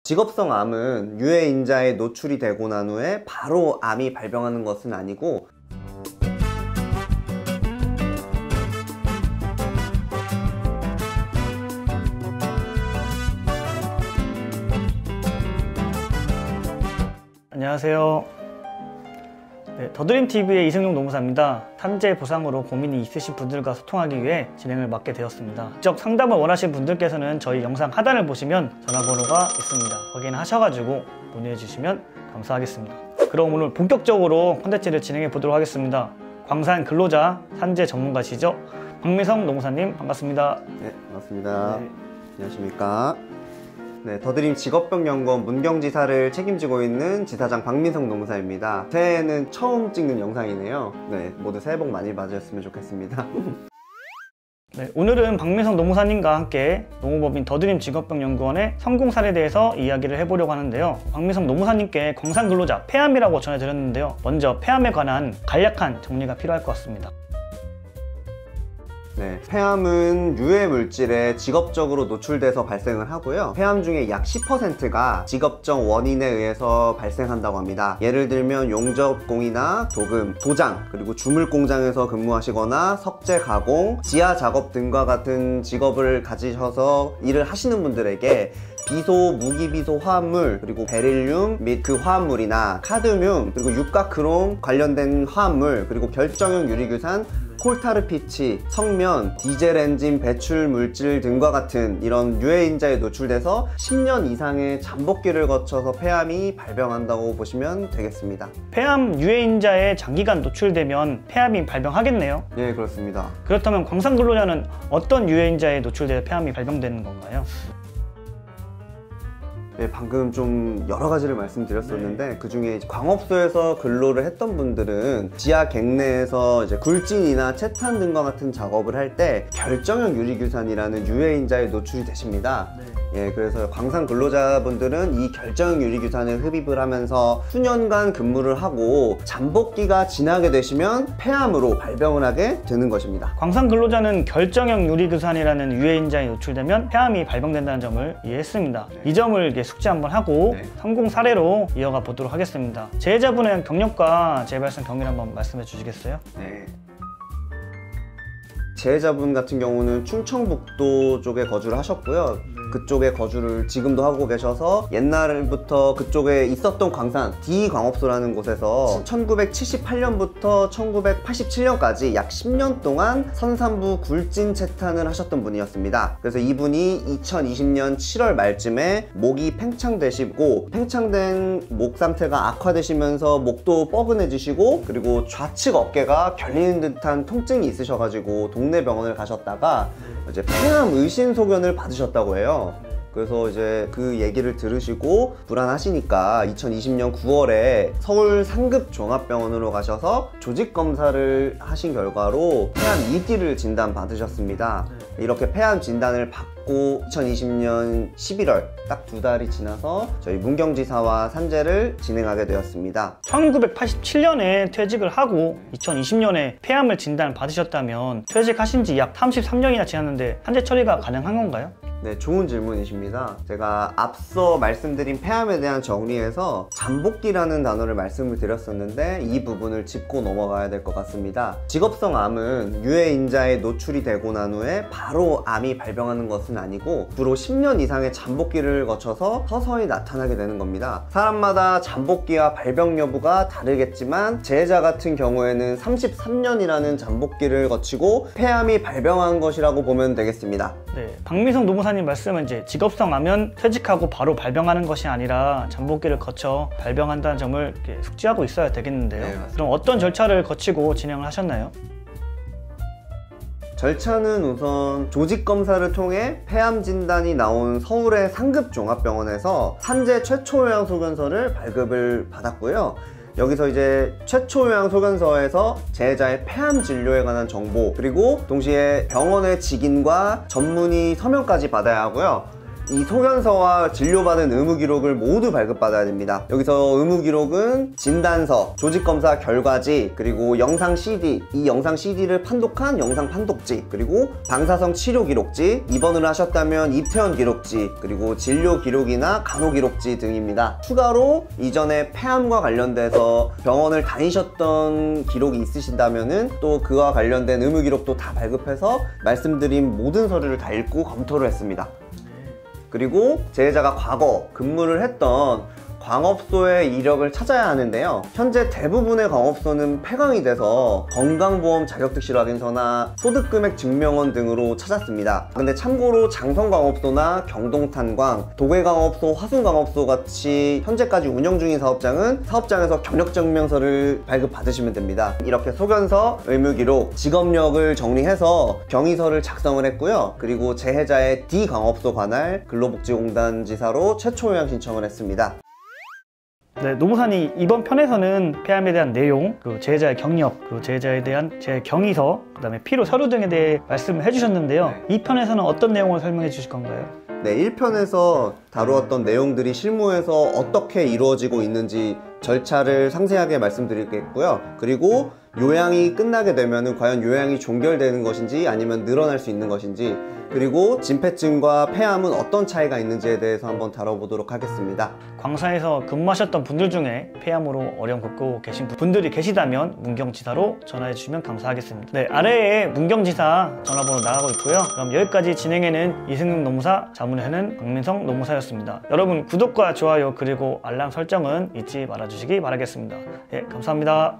직업성 암은 유해인자에 노출이 되고 난 후에 바로 암이 발병하는 것은 아니고 안녕하세요. 더드림TV의 이승용 노무사입니다. 산재 보상으로 고민이 있으신 분들과 소통하기 위해 진행을 맡게 되었습니다. 직접 상담을 원하시는 분들께서는 저희 영상 하단을 보시면 전화번호가 있습니다. 확인하셔가지고 문의해 주시면 감사하겠습니다. 그럼 오늘 본격적으로 콘텐츠를 진행해 보도록 하겠습니다. 광산 근로자 산재 전문가시죠? 박민성 노무사님 반갑습니다. 네, 반갑습니다. 네. 안녕하십니까. 네, 더드림 직업병연구원 문경지사를 책임지고 있는 지사장 박민성 노무사입니다. 새해에는 처음 찍는 영상이네요. 네, 모두 새해 복 많이 맞으셨으면 좋겠습니다. 네, 오늘은 박민성 노무사님과 함께 농업법인 더드림 직업병연구원의 성공 사례에 대해서 이야기를 해보려고 하는데요. 박민성 노무사님께 광산근로자 폐암이라고 전해드렸는데요. 먼저 폐암에 관한 간략한 정리가 필요할 것 같습니다. 네, 폐암은 유해 물질에 직업적으로 노출돼서 발생을 하고요. 폐암 중에 약 10%가 직업적 원인에 의해서 발생한다고 합니다. 예를 들면 용접공이나 도금, 도장, 그리고 주물 공장에서 근무하시거나 석재 가공, 지하 작업 등과 같은 직업을 가지셔서 일을 하시는 분들에게 비소, 무기비소 화합물, 그리고 베릴륨 및 그 화합물이나 카드뮴, 그리고 육각크롬 관련된 화합물, 그리고 결정형 유리규산, 콜타르피치, 성면, 디젤 엔진 배출 물질 등과 같은 이런 유해인자에 노출돼서 10년 이상의 잠복기를 거쳐서 폐암이 발병한다고 보시면 되겠습니다. 폐암 유해인자에 장기간 노출되면 폐암이 발병하겠네요. 네, 그렇습니다. 그렇다면 광산근로자는 어떤 유해인자에 노출되어 폐암이 발병되는 건가요? 네, 방금 좀 여러 가지를 말씀드렸었는데 그 중에 광업소에서 근로를 했던 분들은 지하 갱내에서 이제 굴진이나 채탄 등과 같은 작업을 할 때 결정형 유리규산이라는 유해인자에 노출이 되십니다. 예, 그래서 광산 근로자분들은 이 결정형 유리규산을 흡입을 하면서 수년간 근무를 하고 잠복기가 지나게 되시면 폐암으로 발병을 하게 되는 것입니다. 광산 근로자는 결정형 유리규산이라는 유해인자에 노출되면 폐암이 발병된다는 점을 이해했습니다. 이 점을 숙지 한번 하고 성공 사례로 이어가 보도록 하겠습니다. 재해자분의 경력과 재발생 경위를 한번 말씀해 주시겠어요? 네. 재해자분 같은 경우는 충청북도 쪽에 거주를 하셨고요. 그쪽에 거주를 지금도 하고 계셔서 옛날부터 그쪽에 있었던 광산 D광업소라는 곳에서 1978년부터 1987년까지 약 10년 동안 선산부 굴진 채탄을 하셨던 분이었습니다. 그래서 이분이 2020년 7월 말쯤에 목이 팽창되시고 팽창된 목 상태가 악화되시면서 목도 뻐근해지시고 그리고 좌측 어깨가 결리는 듯한 통증이 있으셔가지고 동네 병원을 가셨다가 이제 폐암 의심 소견을 받으셨다고 해요. 그래서 이제 그 얘기를 들으시고 불안하시니까 2020년 9월에 서울 상급 종합병원으로 가셔서 조직 검사를 하신 결과로 폐암 2기를 진단 받으셨습니다. 이렇게 폐암 진단을 받고 2020년 11월 딱 2달이 지나서 저희 문경지사와 산재를 진행하게 되었습니다. 1987년에 퇴직을 하고 2020년에 폐암을 진단을 받으셨다면 퇴직하신 지 약 33년이나 지났는데 산재 처리가 가능한 건가요? 네, 좋은 질문이십니다. 제가 앞서 말씀드린 폐암에 대한 정리에서 잠복기라는 단어를 말씀을 드렸었는데 이 부분을 짚고 넘어가야 될 것 같습니다. 직업성 암은 유해인자에 노출이 되고 난 후에 바로 암이 발병하는 것은 아니고 주로 10년 이상의 잠복기를 거쳐서 서서히 나타나게 되는 겁니다. 사람마다 잠복기와 발병 여부가 다르겠지만 재해자 같은 경우에는 33년이라는 잠복기를 거치고 폐암이 발병한 것이라고 보면 되겠습니다. 네, 박민성 노무사님 말씀은 이제 직업성 암은 퇴직하고 바로 발병하는 것이 아니라 잠복기를 거쳐 발병한다는 점을 이렇게 숙지하고 있어야 되겠는데요. 네, 그럼 어떤 절차를 거치고 진행을 하셨나요? 절차는 우선 조직검사를 통해 폐암 진단이 나온 서울의 상급 종합병원에서 산재 최초 요양 소견서를 발급을 받았고요. 여기서 이제 최초 요양 소견서에서 재해자의 폐암 진료에 관한 정보 그리고 동시에 병원의 직인과 전문의 서명까지 받아야 하고요. 이 소견서와 진료받은 의무기록을 모두 발급받아야 됩니다. 여기서 의무기록은 진단서, 조직검사 결과지, 그리고 영상 CD, 이 영상 CD를 판독한 영상 판독지, 그리고 방사성 치료 기록지, 입원을 하셨다면 입퇴원 기록지, 그리고 진료 기록이나 간호 기록지 등입니다. 추가로 이전에 폐암과 관련돼서 병원을 다니셨던 기록이 있으신다면은 또 그와 관련된 의무기록도 다 발급해서 말씀드린 모든 서류를 다 읽고 검토를 했습니다. 그리고 재해자가 과거 근무를 했던 광업소의 이력을 찾아야 하는데요. 현재 대부분의 광업소는 폐광이 돼서 건강보험 자격특실 확인서나 소득금액 증명원 등으로 찾았습니다. 근데 참고로 장성광업소나 경동탄광, 도계광업소, 화순광업소 같이 현재까지 운영 중인 사업장은 사업장에서 경력증명서를 발급받으시면 됩니다. 이렇게 소견서, 의무기록, 직업력을 정리해서 경위서를 작성을 했고요. 그리고 재해자의 D광업소 관할 근로복지공단 지사로 최초 요양 신청을 했습니다. 네, 노무사님 이번 편에서는 폐암에 대한 내용, 그리고 재해자의 경력, 그리고 재해자에 대한 재해 경위서, 그 다음에 필요 서류 등에 대해 말씀을 해주셨는데요. 이 편에서는 어떤 내용을 설명해 주실 건가요? 네, 1편에서 다루었던 내용들이 실무에서 어떻게 이루어지고 있는지 절차를 상세하게 말씀드리겠고요. 그리고 요양이 끝나게 되면 과연 요양이 종결되는 것인지 아니면 늘어날 수 있는 것인지, 그리고 진폐증과 폐암은 어떤 차이가 있는지에 대해서 한번 다뤄보도록 하겠습니다. 광사에서 근무하셨던 분들 중에 폐암으로 어려움 겪고 계신 분들이 계시다면 문경지사로 전화해 주시면 감사하겠습니다. 네, 아래에 문경지사 전화번호 나가고 있고요. 그럼 여기까지 진행에는 이승용 노무사, 자문회는 박민성 노무사였습니다. 여러분 구독과 좋아요 그리고 알람 설정은 잊지 말아주시기 바라겠습니다. 네, 감사합니다.